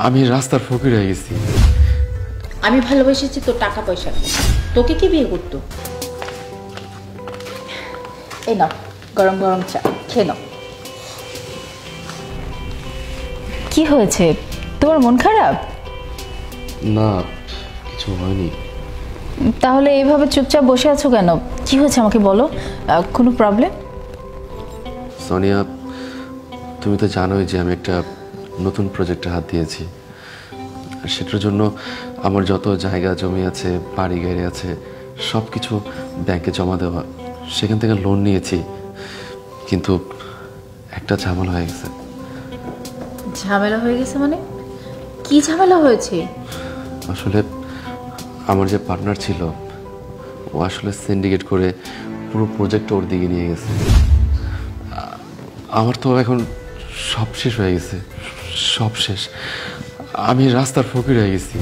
আমি রাস্তার ফকির হয়ে গেছি। আমি ভালোবেসেছি তোর টাকা পয়সা, তোকে কি বিয়ে করতো? এই নাও গরম গরম চা, খেয়ে নাও। কি হয়েছে, তোমার মন খারাপ? না, কিছু হয়নি। তাহলে এইভাবে চুপচাপ বসে আছো কেন? কি হয়েছে আমাকে বলো, কোনো প্রবলেম? সোনিয়া, তুমি তো জানোই যে আমি একটা নতুন প্রজেক্টে হাত দিয়েছি। আর সেটার জন্য আমার যত জায়গা জমি আছে, বাড়ি গাড়ি আছে, সব কিছু ব্যাংকে জমা দেওয়া। সেখান থেকে লোন নিয়েছি, কিন্তু একটা ঝামেলা হয়ে গেছে। ঝামেলা হয়ে গেছে মানে? কি ঝামেলা হয়েছে? আসলে আমার যে পার্টনার ছিল, ও আসলে সিন্ডিকেট করে পুরো প্রজেক্টটা ওর দিকে নিয়ে গেছে। আমার তো এখন সব শেষ হয়ে গেছে, সব শেষ। আমি রাস্তার ফকির হয়ে গেছি।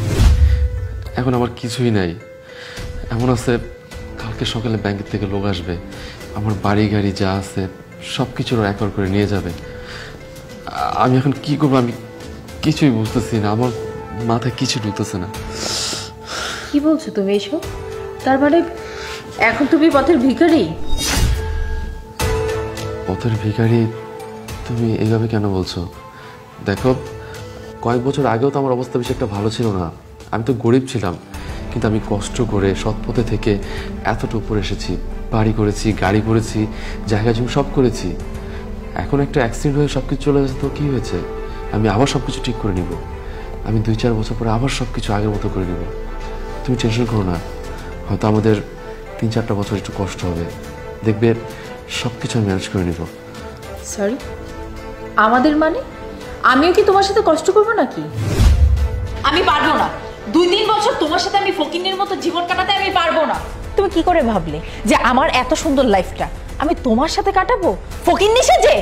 এখন আমার কিছুই নাই। এমন আছে, কালকে সকালে ব্যাংকের থেকে লোক আসবে, আমার বাড়ি গাড়ি যা আছে সব কিছুর একর করে নিয়ে যাবে। আমি এখন কি করবো আমি কিছুই বুঝতেছি না, আমার মাথায় কিছু ঢুকতেছে না। কি বলছো তুমি এসব? তার মানে এখন তুমি পথের ভিখারি? পথের ভিখারি? তুমি এইভাবে কেন বলছো? দেখো, কয়েক বছর আগেও তো আমার অবস্থা বেশি একটা ভালো ছিল না। আমি তো গরিব ছিলাম, কিন্তু আমি কষ্ট করে সৎ পথে থেকে এতটা উপরে এসেছি। বাড়ি করেছি, গাড়ি করেছি, জায়গা জমি সব করেছি। এখন একটা অ্যাক্সিডেন্ট হয়ে সব কিছু চলে গেছে, তো কী হয়েছে? আমি আবার সব কিছু ঠিক করে নিব। আমি 2-4 বছর পরে আবার সব কিছু আগের মতো করে নিব। তুমি টেনশন করো না। হয়তো আমাদের 3-4টা বছর একটু কষ্ট হবে, দেখবে সব কিছু আমি ম্যানেজ করে নিব। সরি, আমাদের মানে? আমিও কি তোমার সাথে কষ্ট করবো নাকি? আমি পারবো না। 2-3 বছর তোমার সাথে আমি ফকিন্নির মতো জীবন কাটাতে আমি পারবো না। তুমি কি করে ভাবলে যে আমার এত সুন্দর লাইফটা আমি তোমার সাথে কাটাবো ফকিন্নি সেজে?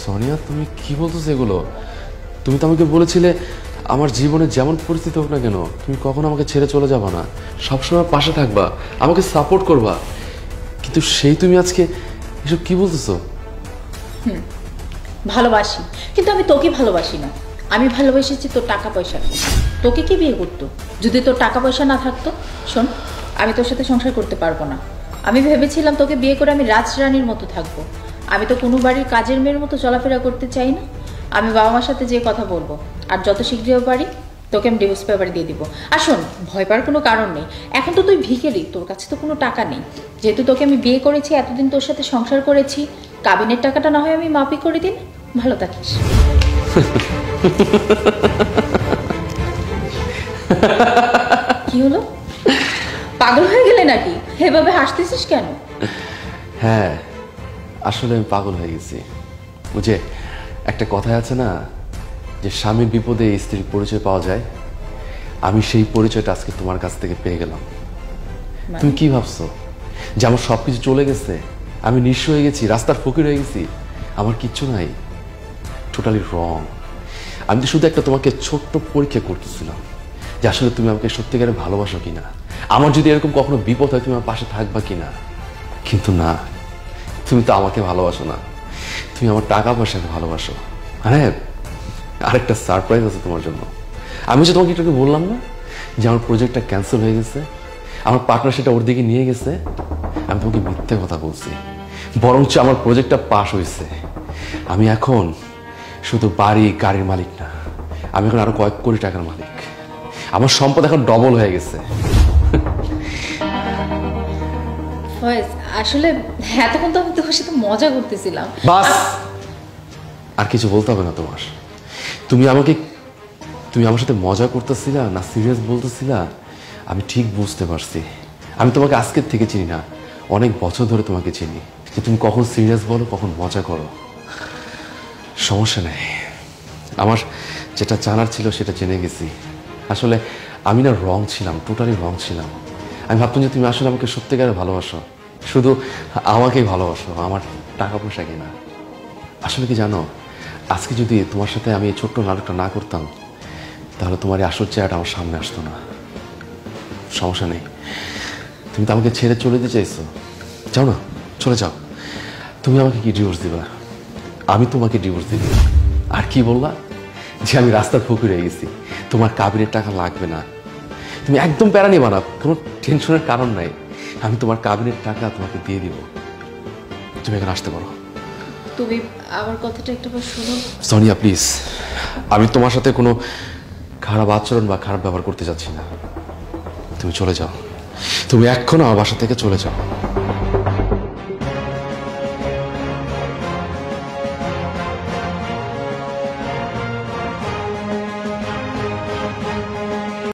সোনিয়া, তুমি কি বলতেছো এগুলো? তুমি তো আমাকে বলেছিলে আমার জীবনে যেমন পরিস্থিতি হোক না কেন তুমি কখনো আমাকে ছেড়ে চলে যাবা না, সবসময় পাশে থাকবা, আমাকে সাপোর্ট করবা। কিন্তু সেই তুমি আজকে এসব কি বলতেছো? ভালোবাসি, কিন্তু আমি তোকে ভালোবাসি না। আমি ভালোবেসেছি তোর টাকা পয়সা। তোকে কি বিয়ে করতো যদি তোর টাকা পয়সা না থাকতো? শোন, আমি তোর সাথে সংসার করতে পারবো না। আমি ভেবেছিলাম তোকে বিয়ে করে আমি রাজরানীর মতো থাকবো। আমি তো কোনো বাড়ির কাজের মেয়ের মতো চলাফেরা করতে চাই না। আমি বাবা মার সাথে যে কথা বলবো, আর যত শীঘ্র পারি তোকে আমি ডিভোর্স পেপার দিয়ে দিব। আর শোন, ভয় পাওয়ার কোনো কারণ নেই। এখন তো তুই ভিখারি, তোর কাছে তো কোনো টাকা নেই। যেহেতু তোকে আমি বিয়ে করেছি, এতদিন তোর সাথে সংসার করেছি, কাবিনের টাকাটা না হয় আমি মাপি করে দিন। ভালো থাকিস। কি হলো, পাগল হয়ে গেলে নাকি? এভাবে হাসতেছিস কেন? হ্যাঁ, আসলে আমি পাগল হয়ে গেছি। বুঝে, একটা কথাই আছে না যে স্বামীর বিপদে স্ত্রীর পরিচয় পাওয়া যায়। আমি সেই পরিচয়টা আজকে তোমার কাছ থেকে পেয়ে গেলাম। তুমি কি ভাবছো যে আমার সবকিছু চলে গেছে, আমি নিঃস্ব হয়ে গেছি, রাস্তার ফকির হয়ে গেছি? আমার কিচ্ছু নাই, টোটালি রং। আমি তো শুধু একটা তোমাকে ছোট্ট পরীক্ষা করতেছিলাম যে আসলে তুমি আমাকে সত্যিকারে ভালোবাসো কিনা, আমার যদি এরকম কখনো বিপদ হয় তুমি আমার পাশে থাকবা কিনা। কিন্তু না, তুমি তো আমাকে ভালোবাসো না, তুমি আমার টাকা পয়সাকে ভালোবাসো। আরে আরেকটা সারপ্রাইজ আছে তোমার জন্য। আমি যে তোমাকে একটু বললাম না যে আমার প্রজেক্টটা ক্যান্সেল হয়ে গেছে, আমার পার্টনার সেটা ওর দিকে নিয়ে গেছে। আমি তোমাকে মিথ্যে কথা বলছি, বরঞ্চ আমার প্রজেক্টটা পাস হয়েছে। আমি এখন শুধু বাড়ি গাড়ির মালিক না, আমি এখন আরো কয়েক কোটি টাকার মালিক। আমার সম্পদ এখন ডবল হয়ে গেছে। আসলে এতক্ষণ তো আমি তোমার সাথে মজা করতেছিলাম। বাস, আর কিছু বলতে হবে না তোমার। তুমি আমার সাথে মজা করতেছিলা না সিরিয়াস বলতেছিলা আমি ঠিক বুঝতে পারছি। আমি তোমাকে আজকের থেকে চিনি না, অনেক বছর ধরে তোমাকে চিনি, যে তুমি কখন সিরিয়াস বলো কখন মজা করো। সমস্যা নেই, আমার যেটা জানার ছিল সেটা জেনে গেছি। আসলে আমি না রং ছিলাম, টোটালি রং ছিলাম। আমি ভাবতাম যে তুমি আসলে আমাকে সত্যিকারে ভালোবাসো, শুধু আমাকেই ভালোবাসো, আমার টাকা পয়সা কিনা। আসলে কি জানো, আজকে যদি তোমার সাথে আমি এই ছোট্ট নাটকটা না করতাম তাহলে তোমার এই আসল চেহারাটা আমার সামনে আসতো না। সমস্যা নেই, তুমি তো আমাকে ছেড়ে চলে যেতে চাইছো, যাও না, চলে যাও। তুমি আমাকে কি ডিভোর্স দিবা? আমি তোমাকে ডিভোর্স দিব। আর কি বললা যে আমি রাস্তার ফকির হয়ে গেছি, তোমার কাবিনের টাকা লাগবে না, তুমি একদম প্যারা নিবা না, কোনো টেনশনের কারণ নাই। আমি তোমার কাবিনের টাকা তোমাকে দিয়ে দিব, তুমি এখানে আসতে পারো। তুমি আমার কথাটা একটাবার শোনো। সোনিয়া প্লিজ, আমি তোমার সাথে কোনো খারাপ আচরণ বা খারাপ ব্যবহার করতে যাচ্ছি না। তুমি চলে যাও, তুমি এক্ষুনি আমার বাসা থেকে চলে যাও।